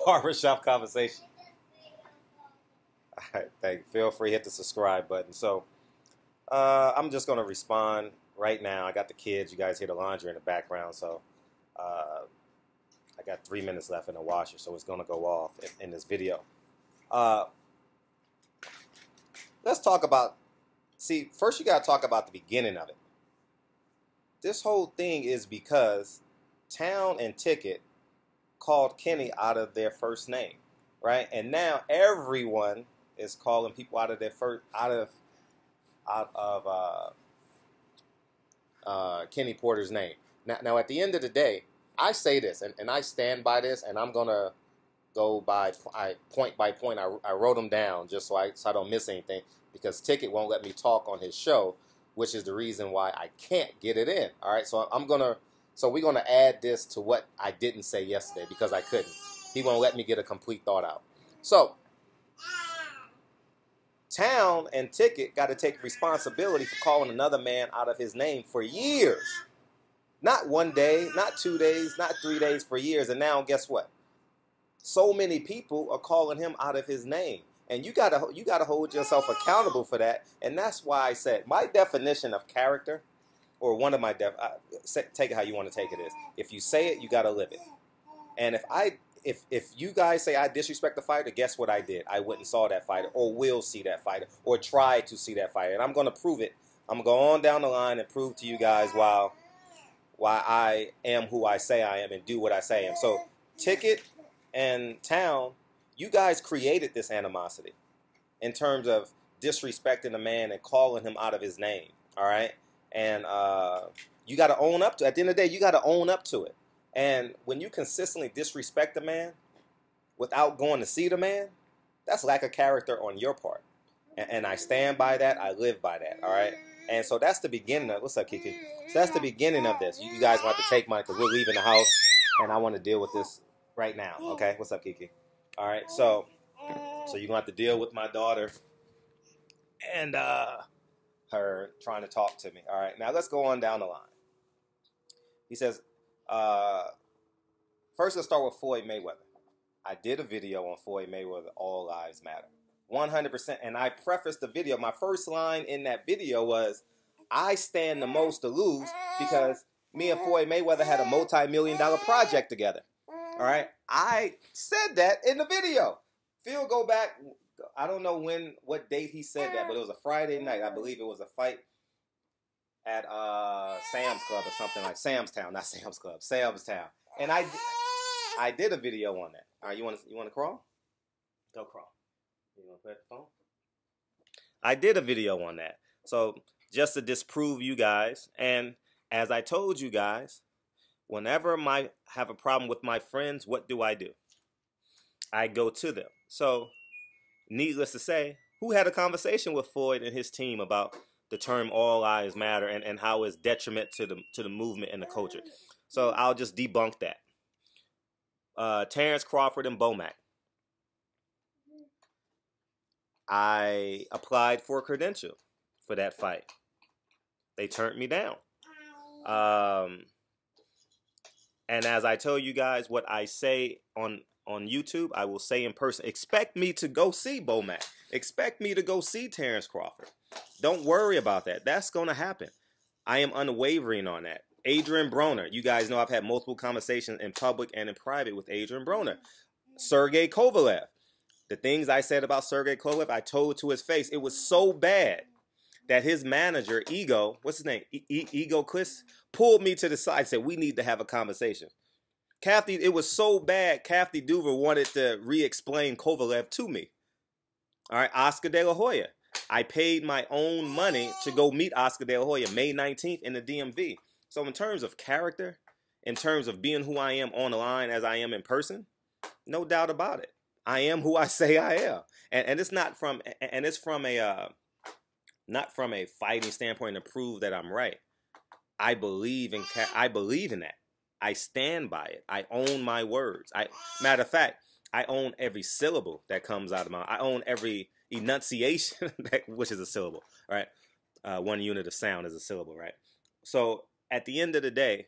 barbershop conversation. All right, feel free to hit the subscribe button. So I'm just gonna respond right now. I got the kids. You guys hear the laundry in the background, so I got 3 minutes left in the washer, so it's gonna go off in this video. Let's talk about. See, first you gotta talk about the beginning of it. This whole thing is because Town and Ticket called Kenny out of their first name, right? And now everyone is calling people out of their first, out of Kenny Porter's name. Now, at the end of the day, I say this, and I stand by this, and I'm gonna go by point by point. I wrote them down just so I don't miss anything, because Ticket won't let me talk on his show, which is the reason why I can't get it in. All right, so we're gonna add this to what I didn't say yesterday because I couldn't. He won't let me get a complete thought out. So Town and Ticket got to take responsibility for calling another man out of his name for years. Not 1 day, not 2 days, not 3 days, for years. And now guess what? So many people are calling him out of his name. And you gotta hold yourself accountable for that. And that's why I said my definition of character, or one of my take it how you want to take it, is if you say it, you gotta live it. And if you guys say I disrespect the fighter, guess what I did? I went and saw that fighter, or will see that fighter, or try to see that fighter, and I'm gonna prove it. I'm gonna go on down the line and prove to you guys why I am who I say I am and do what I say I am. So Ticket and Town, you guys created this animosity in terms of disrespecting a man and calling him out of his name, all right? And you got to own up to it. At the end of the day, you got to own up to it. And when you consistently disrespect a man without going to see the man, that's lack of character on your part. And I stand by that. I live by that, all right? And so that's the beginning of, what's up, Kiki? So that's the beginning of this. You guys want to take mine because we're leaving the house, and I want to deal with this right now, okay? What's up, Kiki? All right, so you're going to have to deal with my daughter and her trying to talk to me. All right, now let's go on down the line. He says, first let's start with Floyd Mayweather. I did a video on Floyd Mayweather, All Lives Matter. 100%, and I prefaced the video. My first line in that video was, I stand the most to lose because me and Floyd Mayweather had a multi-million-dollar project together. All right, I said that in the video. Phil, go back. I don't know what date he said that, but it was a Friday night. I believe it was a fight at Sam's Club or something like Sam's Town, not Sam's Club, Sam's Town. And I did a video on that. All right, you want to crawl? Go crawl. You want to play the phone? I did a video on that. So just to disprove you guys, and as I told you guys, whenever I have a problem with my friends, what do? I go to them. So, needless to say, who had a conversation with Floyd and his team about the term "All Lives Matter" and how it's detriment to the movement and the culture? So I'll just debunk that. Terrence Crawford and Bomac. I applied for a credential for that fight. They turned me down. And as I tell you guys, what I say on YouTube, I will say in person. Expect me to go see Bomac. Expect me to go see Terrence Crawford. Don't worry about that. That's going to happen. I am unwavering on that. Adrian Broner. You guys know I've had multiple conversations in public and in private with Adrian Broner. Sergey Kovalev. The things I said about Sergey Kovalev, I told to his face. It was so bad that his manager, Ego, what's his name? Ego Chris, pulled me to the side and said, we need to have a conversation. Kathy, it was so bad, Kathy Duver wanted to re-explain Kovalev to me. All right, Oscar De La Hoya. I paid my own money to go meet Oscar De La Hoya May 19th in the DMV. So in terms of character, in terms of being who I am on the line as I am in person, no doubt about it. I am who I say I am. And it's not from, and it's from a, not from a fighting standpoint to prove that I'm right. I believe in that. I stand by it. I own my words. Matter of fact, I own every syllable that comes out of my. I own every enunciation, which is a syllable. Right, 1 unit of sound is a syllable. Right. So at the end of the day,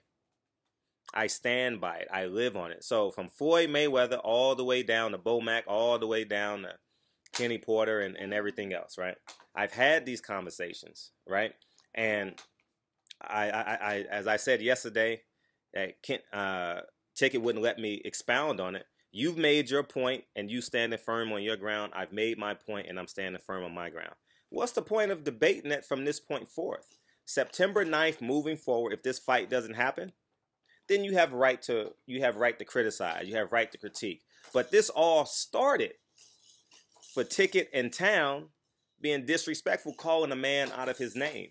I stand by it. I live on it. So from Floyd Mayweather all the way down to Bo Mack, all the way down to Kenny Porter and everything else, right? I've had these conversations, right? And I as I said yesterday, Ticket wouldn't let me expound on it. You've made your point, and you standing firm on your ground. I've made my point, and I'm standing firm on my ground. What's the point of debating it from this point forth? September 9th, moving forward, if this fight doesn't happen, then you have right to criticize. You have right to critique. But this all started for Ticket and Town being disrespectful, calling a man out of his name.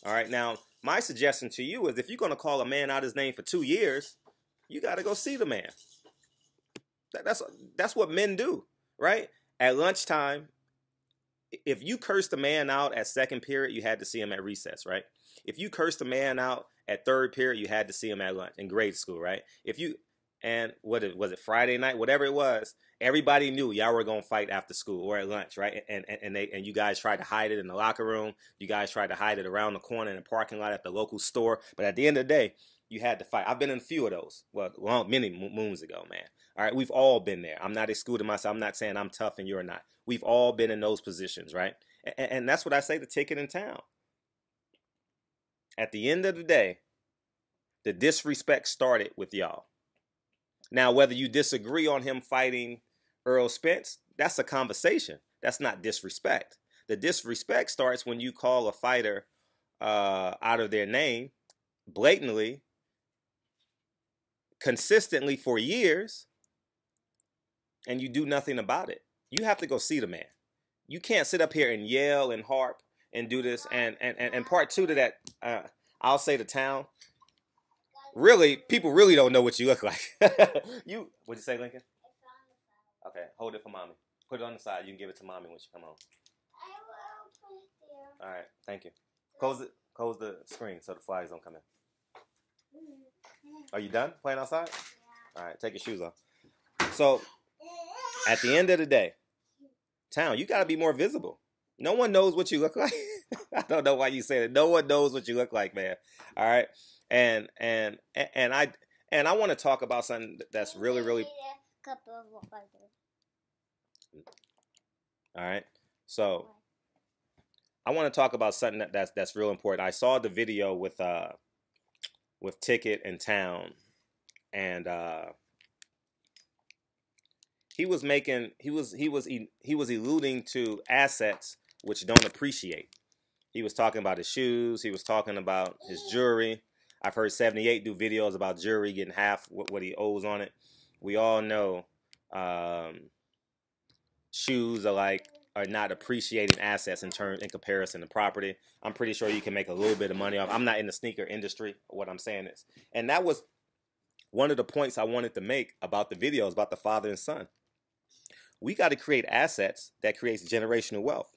All right, now, my suggestion to you is if you're going to call a man out his name for 2 years, you got to go see the man. That's what men do, right? At lunchtime, if you cursed a man out at second period, you had to see him at recess, right? If you cursed a man out at third period, you had to see him at lunch in grade school, right? Was it Friday night, whatever it was, everybody knew y'all were gonna fight after school or at lunch, right? And you guys tried to hide it in the locker room. You guys tried to hide it around the corner in the parking lot at the local store. But at the end of the day, you had to fight. I've been in a few of those. Well, many moons ago, man. All right, we've all been there. I'm not excluding myself. I'm not saying I'm tough and you're not. We've all been in those positions, right? And that's what I say to Ticket in Town. At the end of the day, the disrespect started with y'all. Now, whether you disagree on him fighting Earl Spence, that's a conversation. That's not disrespect. The disrespect starts when you call a fighter out of their name blatantly, consistently for years, and you do nothing about it. You have to go see the man. You can't sit up here and yell and harp and do this. And part two to that, I'll say to Town, really, people really don't know what you look like. What'd you say, Lincoln? Okay, hold it for mommy. Put it on the side. You can give it to mommy when she come home. I will put it there. All right, thank you. Close the screen so the flies don't come in. Are you done playing outside? Yeah. All right, take your shoes off. So, at the end of the day, Town, you got to be more visible. No one knows what you look like. I don't know why you say that. No one knows what you look like, man. All right, and I want to talk about something that's really. Cup of water. All right, so I want to talk about something that's real important. I saw the video with Ticket and Town, and he was alluding to assets which don't appreciate. He was talking about his shoes. He was talking about his jewelry. I've heard 78 do videos about jewelry getting half what he owes on it. We all know shoes are not appreciating assets in comparison to property. I'm pretty sure you can make a little bit of money off. I'm not in the sneaker industry. What I'm saying is, and that was one of the points I wanted to make about the videos about the father and son. We got to create assets that creates generational wealth.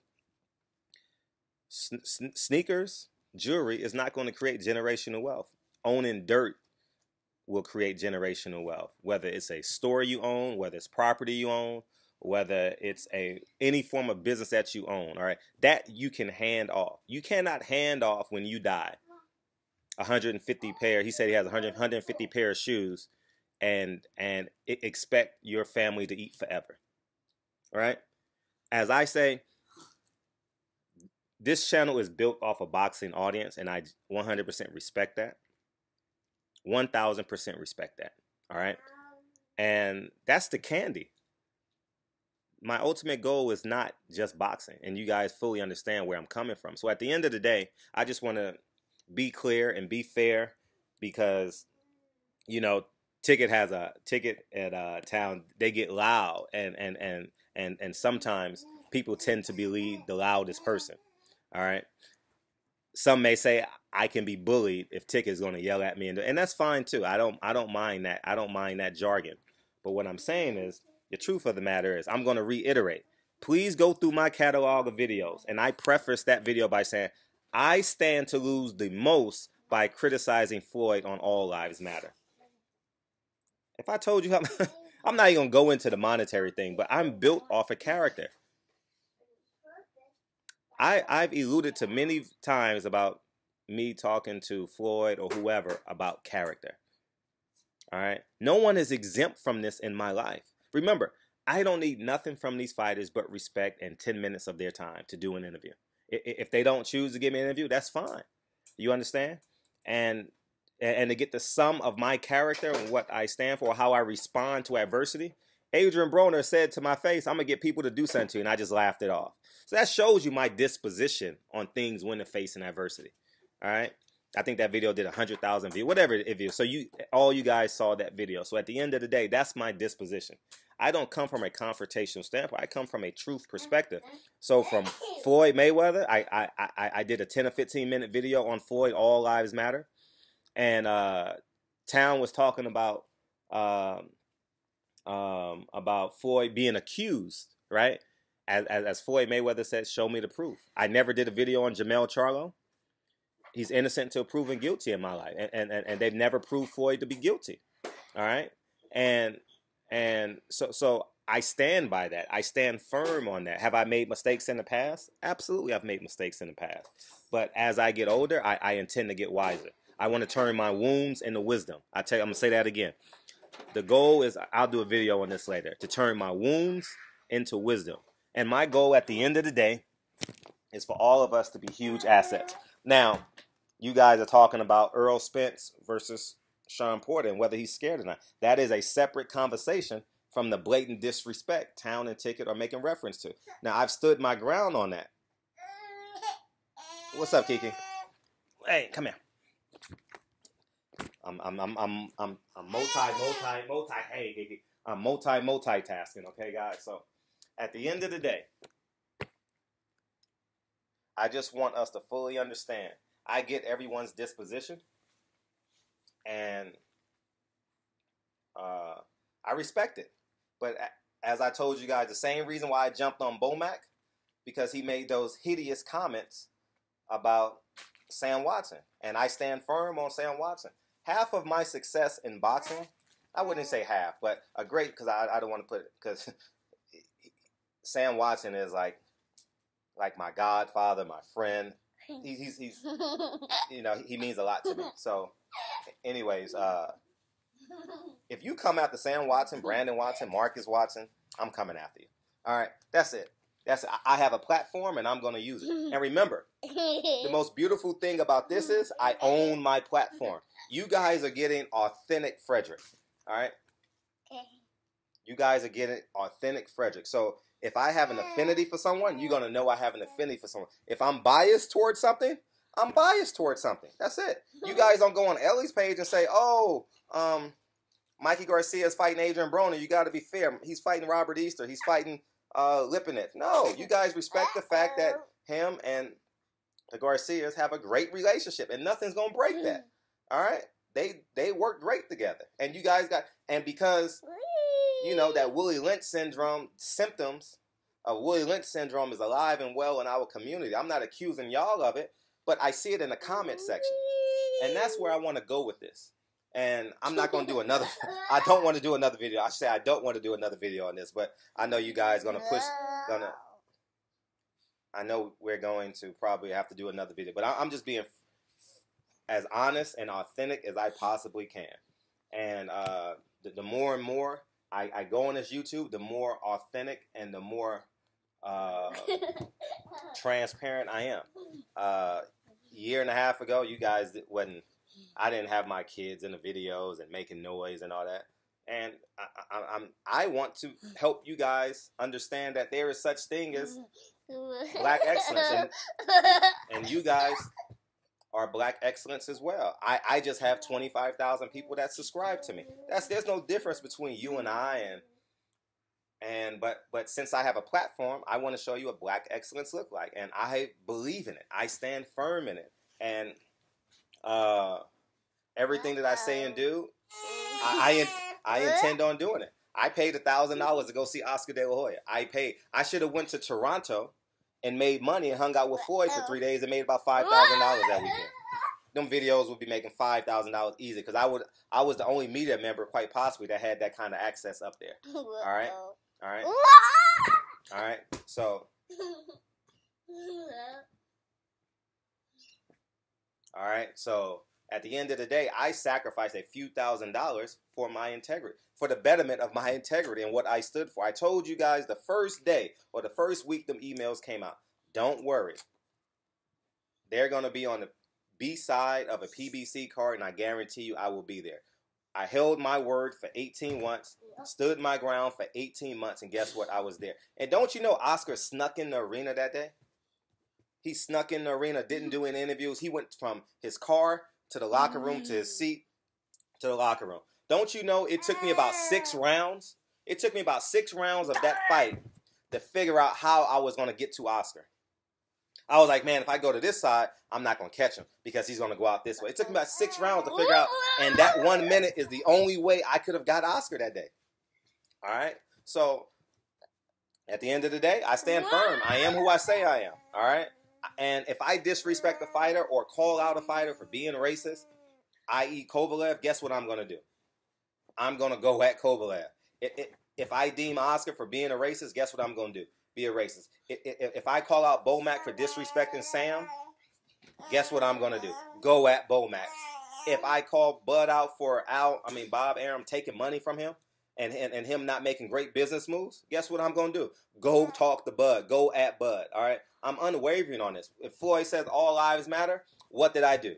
Sneakers, jewelry is not going to create generational wealth. Owning dirt will create generational wealth. Whether it's a store you own, whether it's property you own, whether it's any form of business that you own, all right, that you can hand off. You cannot hand off when you die 150 pair. He said he has 150 pair of shoes, and expect your family to eat forever. All right. As I say, this channel is built off a boxing audience, and I 100% respect that. 1,000% respect that. All right. And that's the candy. My ultimate goal is not just boxing, and you guys fully understand where I'm coming from. So at the end of the day, I just want to be clear and be fair, because, you know, Ticket at Town, they get loud, and sometimes people tend to believe the loudest person. All right. Some may say I can be bullied if Ticket is going to yell at me, and that's fine too. I don't mind that. I don't mind that jargon. But what I'm saying is, the truth of the matter is, I'm going to reiterate. Please go through my catalog of videos, and I preface that video by saying I stand to lose the most by criticizing Floyd on All Lives Matter. If I told you, I'm not even going to go into the monetary thing, but I'm built off of character. I've alluded to many times about me talking to Floyd or whoever about character. All right. No one is exempt from this in my life. Remember, I don't need nothing from these fighters but respect and 10 minutes of their time to do an interview. If they don't choose to give me an interview, that's fine. You understand? And to get the sum of my character and what I stand for, how I respond to adversity, Adrian Broner said to my face, I'm going to get people to do something to you, and I just laughed it off. So that shows you my disposition on things when facing adversity. All right? I think that video did 100,000 views, whatever it is. So all you guys saw that video. So at the end of the day, that's my disposition. I don't come from a confrontational standpoint. I come from a truth perspective. So from Floyd Mayweather, I did a 10 or 15 minute video on Floyd, All Lives Matter. And Town was talking about Floyd being accused, right? As Floyd Mayweather said, show me the proof. I never did a video on Jamel Charlo. He's innocent until proven guilty in my life. And they've never proved Floyd to be guilty. All right? And so I stand by that. I stand firm on that. Have I made mistakes in the past? Absolutely, I've made mistakes in the past. But as I get older, I intend to get wiser. I want to turn my wounds into wisdom. I'm going to say that again. The goal is, I'll do a video on this later, to turn my wounds into wisdom. And my goal at the end of the day is for all of us to be huge assets. Now, you guys are talking about Earl Spence versus Sean Porter and whether he's scared or not. That is a separate conversation from the blatant disrespect Town and Ticket are making reference to. Now, I've stood my ground on that. What's up, Kiki? Hey, come here. I'm multitasking, okay, guys? So, at the end of the day, I just want us to fully understand. I get everyone's disposition, and I respect it. But as I told you guys, the same reason why I jumped on Bomac, because he made those hideous comments about Sam Watson, and I stand firm on Sam Watson. Half of my success in boxing, I wouldn't say half, but a great, because I don't want to put it, because Sam Watson is like my godfather, my friend. He's you know, he means a lot to me. So, anyways, if you come after Sam Watson, Brandon Watson, Marcus Watson, I'm coming after you. All right, that's it. I have a platform, and I'm going to use it. And remember, the most beautiful thing about this is I own my platform. You guys are getting authentic Frederick. All right? You guys are getting authentic Frederick. So if I have an affinity for someone, you're going to know I have an affinity for someone. If I'm biased towards something, I'm biased towards something. That's it. You guys don't go on Ellie's page and say, oh, Mikey Garcia is fighting Adrian Broner. You got to be fair. He's fighting Robert Easter. He's fighting Lipinets. No, you guys respect the fact that him and the Garcias have a great relationship, and nothing's going to break that. All right? They work great together. And you guys got, and because, you know, that Willie Lynch syndrome, symptoms of Willie Lynch syndrome is alive and well in our community. I'm not accusing y'all of it, but I see it in the comment section. And that's where I want to go with this. And I'm not going to do another, I don't want to do another video. I say I don't want to do another video on this, but I know you guys going to push, I know we're going to probably have to do another video, but I'm just being as honest and authentic as I possibly can. And the more and more I go on this YouTube, the more authentic and the more transparent I am. A year and a half ago, you guys I didn't have my kids in the videos and making noise and all that. And I want to help you guys understand that there is such thing as black excellence. And you guys are black excellence as well. I just have 25,000 people that subscribe to me. There's no difference between you and I. But since I have a platform, I want to show you what black excellence look like. And I believe in it. I stand firm in it. And everything that I say and do, I intend on doing it. I paid $1,000 to go see Oscar De La Hoya. I should have went to Toronto and made money and hung out with Floyd for 3 days and made about $5,000 that weekend. Them videos would be making $5,000 easy because I was the only media member, quite possibly, that had that kind of access up there. All right? All right? All right? So... All right, so At the end of the day, I sacrificed a few $1,000s for my integrity, for the betterment of my integrity and what I stood for. I told you guys the first day or the first week them emails came out. Don't worry. They're going to be on the B side of a PBC card, and I guarantee you I will be there. I held my word for 18 months, stood my ground for 18 months, and guess what? I was there. And don't you know Oscar snuck in the arena that day? He snuck in the arena, didn't do any interviews. He went from his car to the locker room, to his seat, to the locker room. Don't you know it took me about 6 rounds? It took me about 6 rounds of that fight to figure out how I was going to get to Oscar. I was like, man, if I go to this side, I'm not going to catch him because he's going to go out this way. It took me about 6 rounds to figure out, and that 1 minute is the only way I could have got Oscar that day. All right? So, at the end of the day, I stand firm. I am who I say I am. All right? And if I disrespect a fighter or call out a fighter for being racist, i.e. Kovalev, guess what I'm going to do? I'm going to go at Kovalev. If I deem Oscar for being a racist, guess what I'm going to do? Be a racist. If I call out Bomac for disrespecting Sam, guess what I'm going to do? Go at Bomac. If I call Bud out for Bob Arum taking money from him and him not making great business moves, guess what I'm going to do? Go talk to Bud. Go at Bud. All right? I'm unwavering on this. If Floyd says all lives matter, what did I do?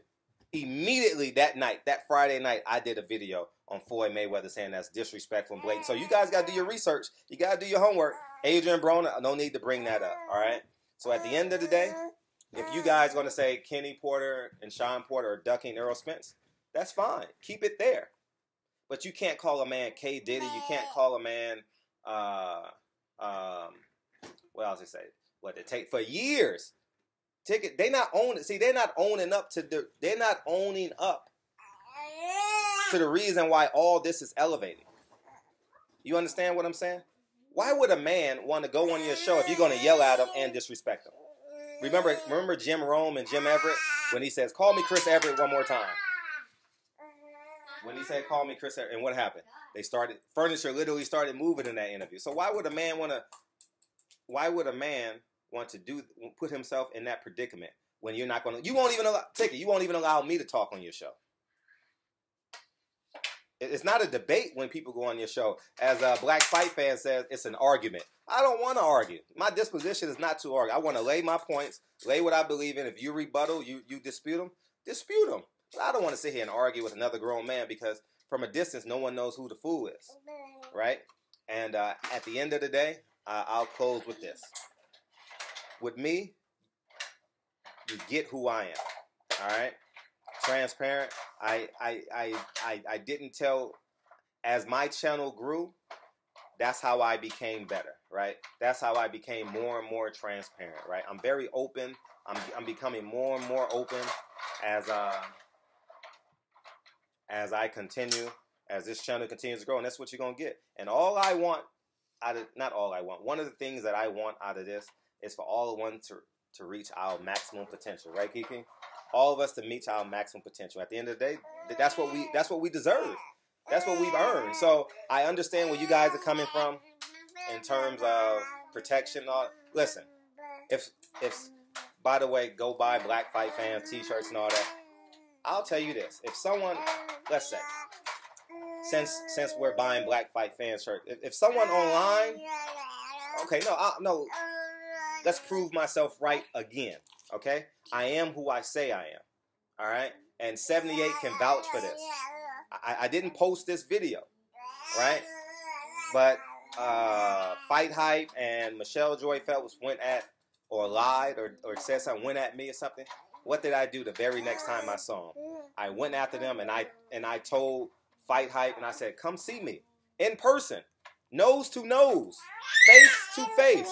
Immediately that night, that Friday night, I did a video on Floyd Mayweather saying that's disrespectful and blatant. So you guys got to do your research. You got to do your homework. Adrian Broner, no need to bring that up, all right? So at the end of the day, if you guys going to say Kenny Porter and Sean Porter are ducking Errol Spence, that's fine. Keep it there. But you can't call a man K. Diddy. You can't call a man, what else they say? What they take for years. They not own it. See, they're not owning up to the reason why all this is elevating. You understand what I'm saying? Why would a man want to go on your show if you're going to yell at him and disrespect him? Remember Jim Rome and Jim Everett when he says, call me Chris Everett one more time. When he said, call me Chris Everett, and what happened? Furniture literally started moving in that interview. So why would a man want to put himself in that predicament when you won't even allow me to talk on your show. It's not a debate when people go on your show. As a Black Fight fan says, it's an argument. I don't want to argue. My disposition is not to argue. I want to lay my points, lay what I believe in. If you rebuttal, you dispute them, dispute them. But I don't want to sit here and argue with another grown man because from a distance, no one knows who the fool is, right? And at the end of the day, I'll close with this. With me, you get who I am, all right? Transparent. I didn't tell. As my channel grew, that's how I became better, right? That's how I became more and more transparent, right? I'm very open. I'm becoming more and more open as I continue, as this channel continues to grow, and that's what you're gonna get. And all I want one of the things that I want out of this is for all of one to reach our maximum potential, right, Kiki? All of us to meet our maximum potential. At the end of the day, that's what we deserve. That's what we've earned. So I understand where you guys are coming from in terms of protection. Listen, if by the way, go buy Black Fight Fans t-shirts and all that. I'll tell you this: if someone, let's say, since we're buying Black Fight Fans shirt, if someone online, okay, no, let's prove myself right again. Okay, I am who I say I am. All right, and 78 can vouch for this. I didn't post this video, right? But Fight Hype and Michelle Joy Phelps went at or lied or said something, went at me or something. What did I do the very next time I saw them? I went after them and I told Fight Hype and I said, come see me in person, nose to nose, face to face.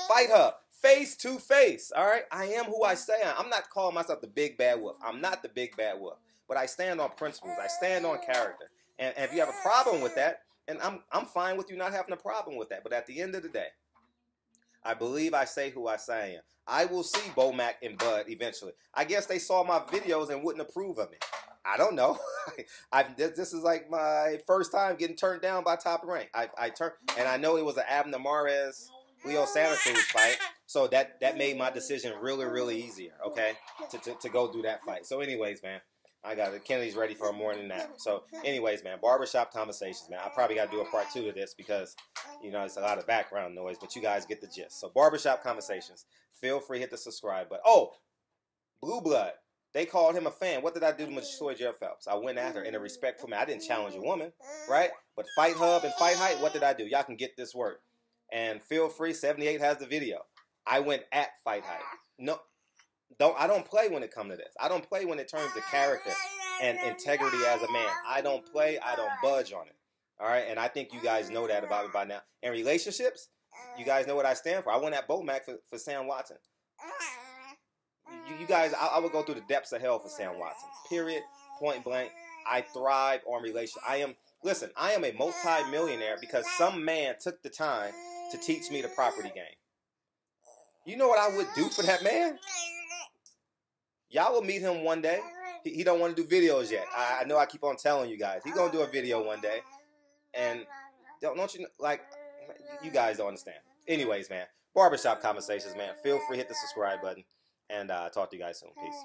Fight Hub. Face to face, all right? I am who I say I am. I'm not calling myself the big bad wolf. I'm not the big bad wolf. But I stand on principles. I stand on character. And if you have a problem with that, and I'm fine with you not having a problem with that. But at the end of the day, I believe I say who I say I am. I will see Bomac and Bud eventually. I guess they saw my videos and wouldn't approve of me. I don't know. This is like my first time getting turned down by Top Rank. I turned, and I know it was an Abner Mares Leo Santa Cruz fight, so that made my decision really, really easier, okay, to go do that fight. So anyways, man, Kennedy's ready for a morning nap. So, anyways, man, barbershop conversations, man. I probably got to do a part 2 to this because, you know, it's a lot of background noise, but you guys get the gist. So, barbershop conversations. Feel free, hit the subscribe button. Oh, Blue Blood. They called him a fan. What did I do to Matoya J. Phelps? I went at her in a respectful manner. I didn't challenge a woman, right? But Fight Hub and Fight Height, what did I do? Y'all can get this work. And feel free, 78 has the video. I went at Fight Height. No, I don't play when it comes to this. I don't play when it turns to character and integrity as a man. I don't play. I don't budge on it. All right? And I think you guys know that about me by now. In relationships, you guys know what I stand for. I went at Bomac for Sam Watson. You guys, I would go through the depths of hell for Sam Watson. Period. Point blank. I thrive on relationships. I am a multi-millionaire because some man took the time to teach me the property game. You know what I would do for that man? Y'all will meet him one day. He don't want to do videos yet. I know I keep on telling you guys. He's going to do a video one day. And don't you, like, you guys don't understand. Anyways, man, barbershop conversations, man. Feel free to hit the subscribe button. And talk to you guys soon. Peace.